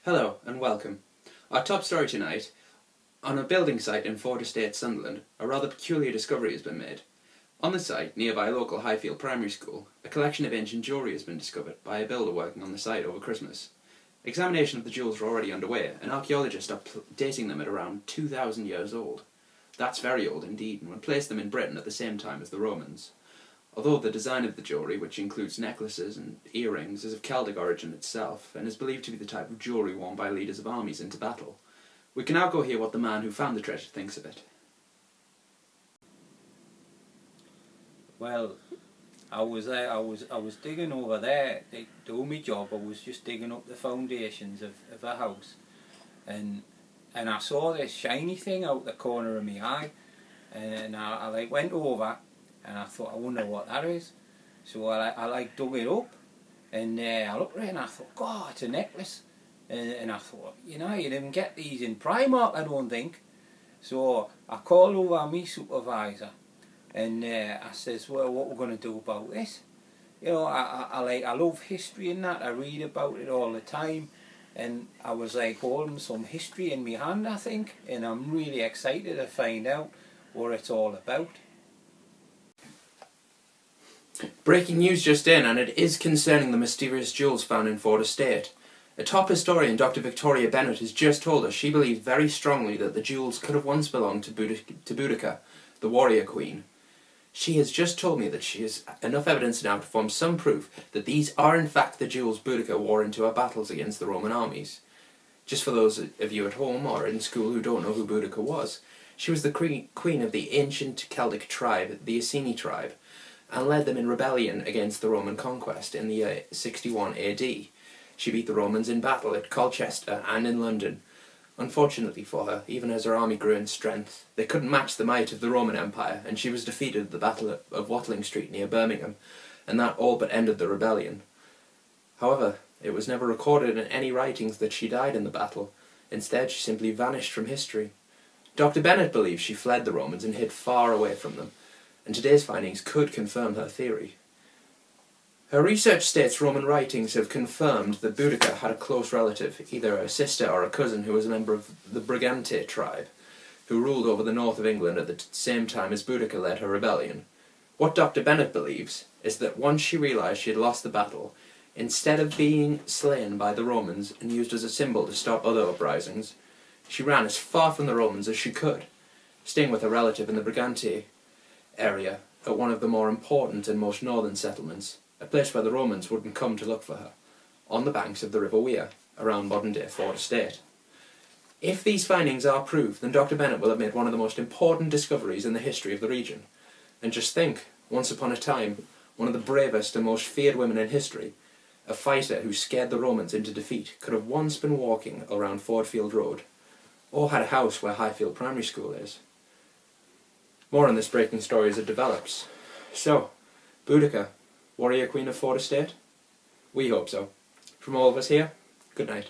Hello and welcome. Our top story tonight: on a building site in Ford Estate, Sunderland, a rather peculiar discovery has been made. On the site, nearby local Highfield Primary School, a collection of ancient jewellery has been discovered by a builder working on the site over Christmas. Examination of the jewels are already underway, and archaeologists are dating them at around 2,000 years old. That's very old indeed, and would place them in Britain at the same time as the Romans. Although the design of the jewellery, which includes necklaces and earrings, is of Celtic origin itself, and is believed to be the type of jewellery worn by leaders of armies into battle, we can now go hear what the man who found the treasure thinks of it. Well, I was digging over there to do my job. I was just digging up the foundations of a house, and I saw this shiny thing out the corner of my eye, and I went over, and I thought, I wonder what that is. So I dug it up, and I looked at it and I thought, God, it's a necklace. And I thought, you didn't get these in Primark, I don't think. So I called over my supervisor, and I says, well, what we're going to do about this? I love history and that. I read about it all the time, and I was like holding some history in my hand, I think, and I'm really excited to find out what it's all about. Breaking news just in, and it is concerning the mysterious jewels found in Ford Estate. A top historian, Dr. Victoria Bennett, has just told us she believes very strongly that the jewels could have once belonged to Boudica, the warrior queen. She has just told me that she has enough evidence now to form some proof that these are in fact the jewels Boudica wore into her battles against the Roman armies. Just for those of you at home or in school who don't know who Boudica was, she was the queen of the ancient Celtic tribe, the Iceni tribe, and led them in rebellion against the Roman conquest in the year 61 AD. She beat the Romans in battle at Colchester and in London. Unfortunately for her, even as her army grew in strength, they couldn't match the might of the Roman Empire, and she was defeated at the Battle of Watling Street near Birmingham, and that all but ended the rebellion. However, it was never recorded in any writings that she died in the battle. Instead, she simply vanished from history. Dr. Bennett believes she fled the Romans and hid far away from them, and today's findings could confirm her theory. Her research states Roman writings have confirmed that Boudica had a close relative, either a sister or a cousin, who was a member of the Brigante tribe, who ruled over the north of England at the same time as Boudica led her rebellion. What Dr. Bennett believes is that once she realised she had lost the battle, instead of being slain by the Romans and used as a symbol to stop other uprisings, she ran as far from the Romans as she could, staying with a relative in the Brigante area at one of the more important and most northern settlements, a place where the Romans wouldn't come to look for her, on the banks of the River Wear, around modern-day Ford Estate. If these findings are proved, then Dr. Bennett will have made one of the most important discoveries in the history of the region. And just think, once upon a time, one of the bravest and most feared women in history, a fighter who scared the Romans into defeat, could have once been walking around Fordfield Road, or had a house where Highfield Primary School is. More on this breaking story as it develops. So, Boudica, warrior queen of Ford Estate? We hope so. From all of us here, good night.